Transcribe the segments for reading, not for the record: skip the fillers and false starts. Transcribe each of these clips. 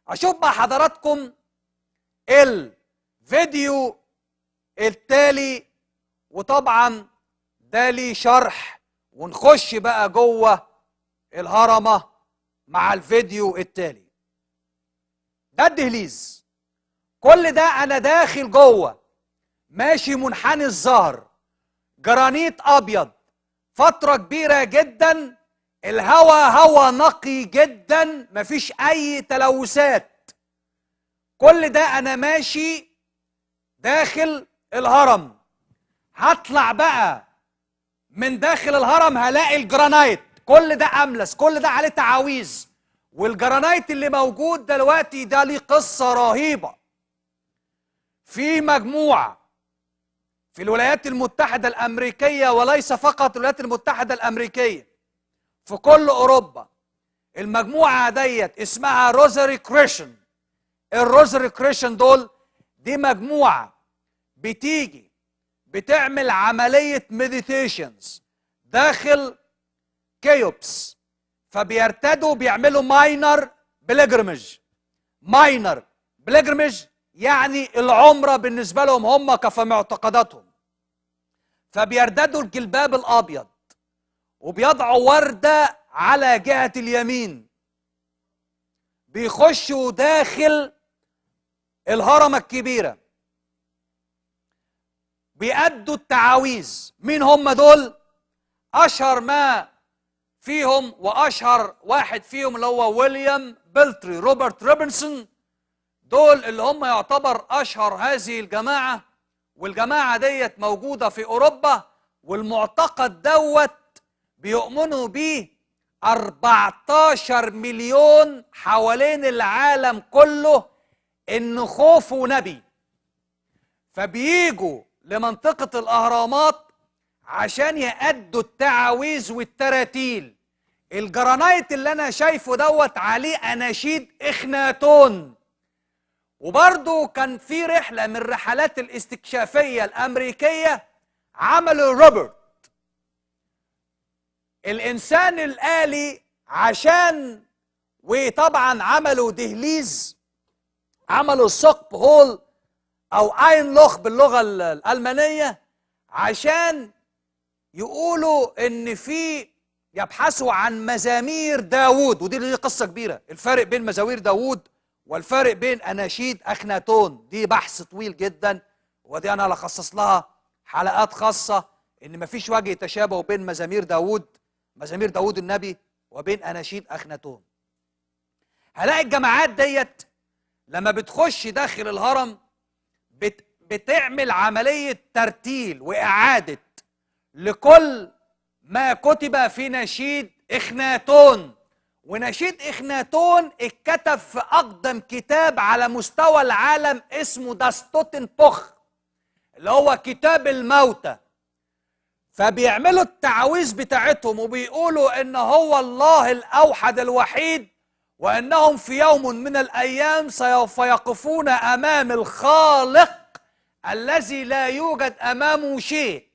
اشوف مع حضراتكم الفيديو التالي، وطبعا ده ليه شرح، ونخش بقى جوه الهرمة مع الفيديو التالي. ده الدهليز، كل ده انا داخل جوه، ماشي منحني الظهر، جرانيت ابيض، فترة كبيرة جدا، الهواء هوا نقي جدا، مفيش اي تلوثات. كل ده انا ماشي داخل الهرم. هطلع بقى من داخل الهرم هلاقي الجرانايت، كل ده املس، كل ده عليه تعاويذ. والجرانايت اللي موجود دلوقتي ده ليه قصة رهيبة. في مجموعة في الولايات المتحدة الأمريكية، وليس فقط الولايات المتحدة الأمريكية، في كل أوروبا، المجموعة ديت اسمها روزاري كريشن. الروزاري كريشن دي مجموعة بتيجي بتعمل عملية مديتيشنز داخل كيوبس، فبيرتدوا بيعملوا ماينر بليجرمج. ماينر بليجرمج يعني العمرة بالنسبة لهم هم كفى معتقداتهم. فبيرددوا الجلباب الأبيض وبيضعوا وردة على جهة اليمين، بيخشوا داخل الهرمة الكبيرة، بيأدوا التعاويذ. مين هم دول؟ أشهر ما فيهم وأشهر واحد فيهم اللي هو ويليام بلتري، روبرت روبنسون. دول اللي هم يعتبر أشهر هذه الجماعة، والجماعة ديت موجودة في أوروبا، والمعتقد بيؤمنوا بيه 14 مليون حوالين العالم كله، إن خوفه نبي. فبييجوا لمنطقة الأهرامات عشان يأدوا التعاويذ والتراتيل. الجرانايت اللي أنا شايفه عليه أناشيد إخناتون. وبرضه كان في رحلة من الرحلات الاستكشافية الأمريكية، عملوا روبرت الإنسان الآلي، عشان وطبعا عملوا دهليز، عملوا ثقب هول أو اين لوخ باللغة الألمانية، عشان يقولوا إن في يبحثوا عن مزامير داوود. ودي ليه قصة كبيرة، الفرق بين مزامير داوود والفرق بين أناشيد أخناتون. دي بحث طويل جدا، ودي أنا لخصص لها حلقات خاصة، إن مفيش وجه تشابه بين مزامير داوود النبي وبين أناشيد أخناتون. هلاقي الجماعات ديت لما بتخش داخل الهرم بتعمل عملية ترتيل وإعادة لكل ما كتب في نشيد إخناتون. ونشيد إخناتون اتكتب في أقدم كتاب على مستوى العالم اسمه داستوتن بوخ، اللي هو كتاب الموتى. فبيعملوا التعاويذ بتاعتهم وبيقولوا إن هو الله الأوحد الوحيد، وأنهم في يوم من الأيام سوف يقفون أمام الخالق الذي لا يوجد أمامه شيء،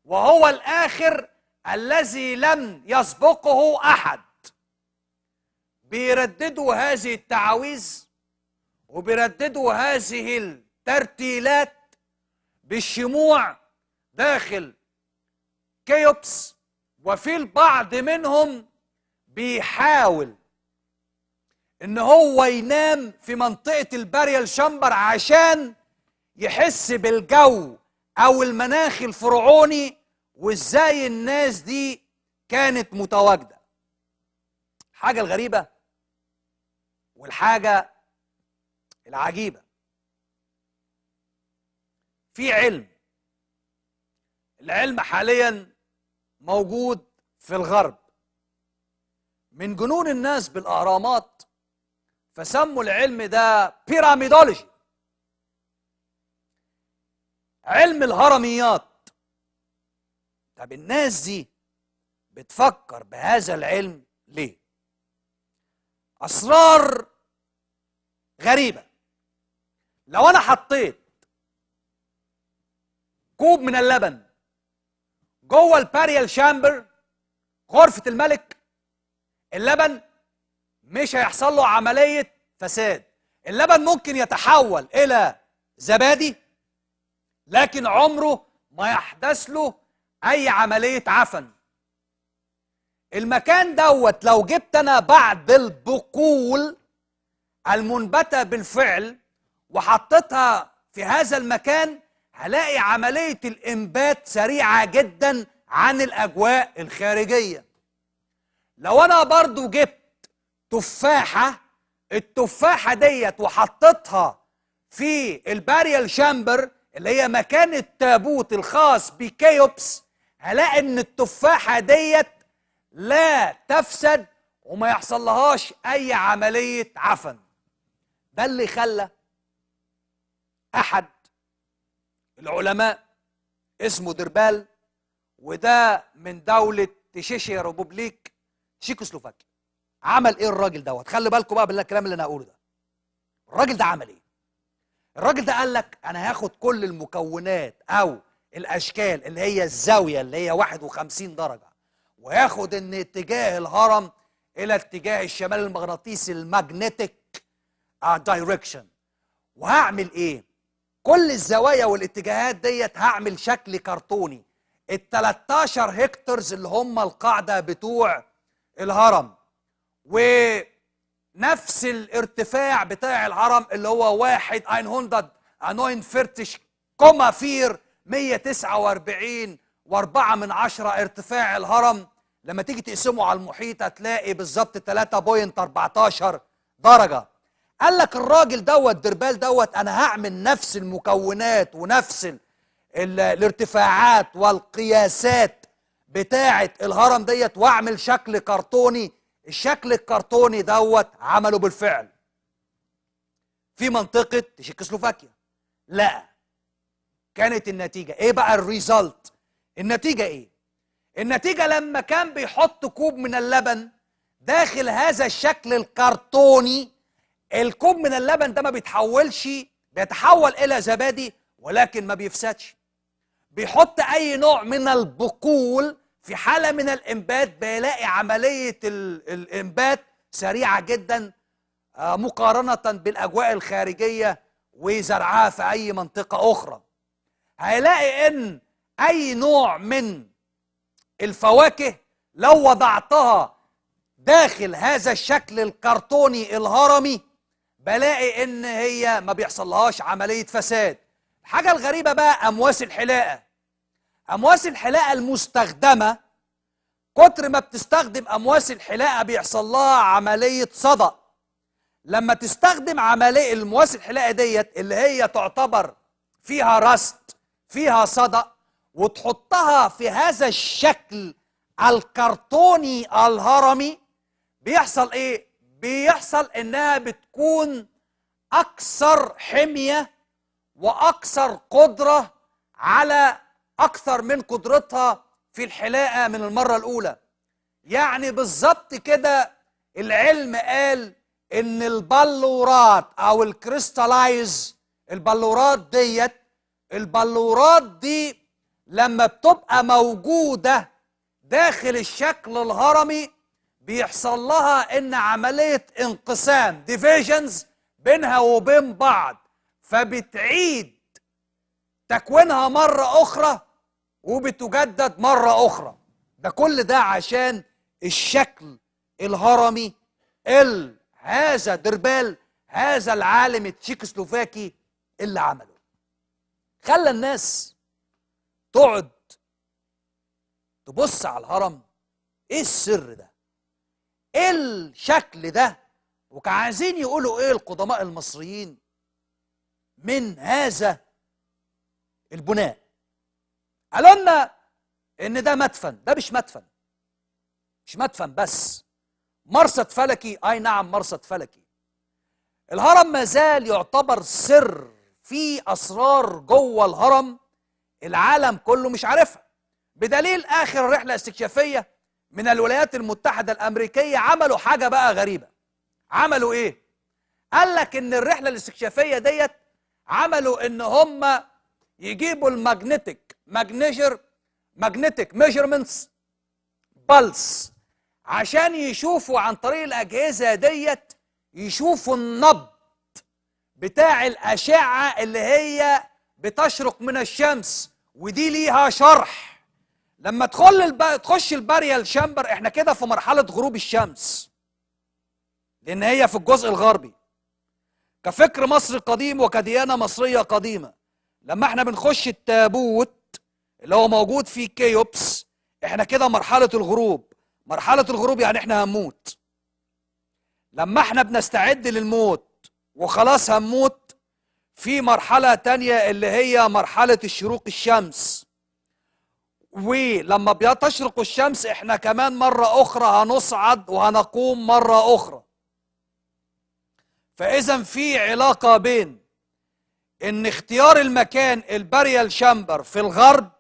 وهو الآخر الذي لم يسبقه أحد. بيرددوا هذه التعاويذ وبيرددوا هذه الترتيلات بالشموع داخل كيوبس. وفي البعض منهم بيحاول ان هو ينام في منطقة الباريال شامبر عشان يحس بالجو او المناخ الفرعوني، وازاي الناس دي كانت متواجدة. حاجة الغريبة والحاجة العجيبة، في العلم حاليا موجود في الغرب. من جنون الناس بالأهرامات فسموا العلم ده بيراميدولوجي، علم الهرميات. طب الناس دي بتفكر بهذا العلم ليه؟ أسرار غريبة. لو أنا حطيت كوب من اللبن جوه الباريال شامبر، غرفة الملك، اللبن مش هيحصل له عملية فساد. اللبن ممكن يتحول إلى زبادي، لكن عمره ما يحدث له أي عملية عفن. المكان دوت لو جبت أنا بعض البقول المنبتة بالفعل وحطيتها في هذا المكان، هلاقي عملية الإنبات سريعة جدا عن الأجواء الخارجية. لو أنا برضو جبت تفاحة، التفاحة ديت وحطيتها في الباريال شامبر اللي هي مكان التابوت الخاص بكيوبس، هلاقي ان التفاحة ديت لا تفسد وما يحصل لهاش اي عملية عفن. ده اللي خلى احد العلماء اسمه دربال، وده من دولة تشيشيا ريبوبليك تشيكوسلوفاكيا. عمل ايه الراجل دوت؟ خلي بالكم بقى بالكلام اللي انا هقوله ده. الراجل ده عمل ايه؟ الراجل ده قال لك انا هاخد كل المكونات او الاشكال اللي هي الزاويه اللي هي 51 درجه، وياخد ان اتجاه الهرم الى اتجاه الشمال المغناطيسي الماجنتيك دايركشن. وهعمل ايه؟ كل الزوايا والاتجاهات ديت هعمل شكل كرتوني. ال 13 هكترز اللي هم القاعده بتوع الهرم، ونفس الارتفاع بتاع الهرم اللي هو 149,4 ارتفاع الهرم. لما تيجي تقسمه على المحيط هتلاقي بالظبط 3.14 درجة. قال لك الراجل دوت دربال دوت انا هعمل نفس المكونات ونفس الارتفاعات والقياسات بتاعة الهرم ديت واعمل شكل كرتوني. الشكل الكرتوني دوت عمله بالفعل في منطقة تشيكوسلوفاكيا. لا، كانت النتيجة ايه بقى؟ الريزلت، النتيجة ايه؟ النتيجة لما كان بيحط كوب من اللبن داخل هذا الشكل الكرتوني، الكوب من اللبن ده ما بيتحولش، بيتحول الى زبادي ولكن ما بيفسدش. بيحط اي نوع من البقول في حالة من الانبات بيلاقي عملية الانبات سريعة جدا مقارنة بالاجواء الخارجية وزرعها في اي منطقة اخرى. هيلاقي ان اي نوع من الفواكه لو وضعتها داخل هذا الشكل الكرتوني الهرمي بلاقي ان هي ما بيحصلهاش عملية فساد. الحاجة الغريبة بقى امواس الحلاقة. امواس الحلاقة المستخدمة كتر ما بتستخدم امواس الحلاقة بيحصل لها عملية صدأ. لما تستخدم عملية المواس الحلاقة ديت اللي هي تعتبر فيها رست فيها صدأ وتحطها في هذا الشكل الكرتوني الهرمي، بيحصل ايه؟ بيحصل انها بتكون اكثر حمية واكثر قدرة على اكثر من قدرتها في الحلاقة من المرة الاولى. يعني بالظبط كده العلم قال ان البلورات او الكريستالايز، البلورات دي لما بتبقى موجودة داخل الشكل الهرمي بيحصل لها ان عملية انقسام ديفيجنز بينها وبين بعض، فبتعيد تكوينها مرة اخرى وبتجدد مرة اخرى. ده كل ده عشان الشكل الهرمي هذا دربال، هذا العالم التشيكوسلوفاكي اللي عمله. خلى الناس تقعد تبص على الهرم، ايه السر ده؟ ايه الشكل ده؟ وكان عايزين يقولوا ايه القدماء المصريين من هذا البناء. قالوا لنا ان ده مدفن. ده مش مدفن، مش مدفن بس، مرصد فلكي. اي نعم مرصد فلكي. الهرم ما زال يعتبر سر، في اسرار جوه الهرم العالم كله مش عارفها، بدليل اخر رحله استكشافيه من الولايات المتحده الامريكيه عملوا حاجه بقى غريبه. عملوا ايه؟ قال لك ان الرحله الاستكشافيه ديت عملوا ان هم يجيبوا ماجنتيك ميجرمنتس بالس عشان يشوفوا عن طريق الاجهزه ديت، يشوفوا النبض بتاع الأشعة اللي هي بتشرق من الشمس، ودي ليها شرح. لما تخش الباريال شامبر، احنا كده في مرحلة غروب الشمس، لأن هي في الجزء الغربي. كفكر مصري قديم وكديانة مصرية قديمة، لما احنا بنخش التابوت اللي هو موجود في كيوبس، احنا كده مرحلة الغروب. مرحلة الغروب يعني احنا هنموت. لما احنا بنستعد للموت وخلاص هنموت، في مرحلة تانية اللي هي مرحلة الشروق الشمس. ولما بتشرق الشمس احنا كمان مرة أخرى هنصعد وهنقوم مرة أخرى. فإذا في علاقة بين إن اختيار المكان الباريال شامبر في الغرب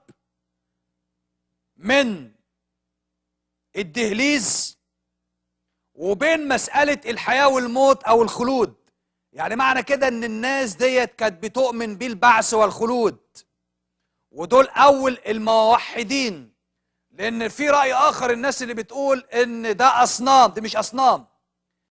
من الدهليز، وبين مسألة الحياة والموت أو الخلود. يعني معنى كده إن الناس ديت كانت بتؤمن بالبعث والخلود، ودول أول الموحدين. لأن في رأي آخر، الناس اللي بتقول إن ده أصنام، دي مش أصنام،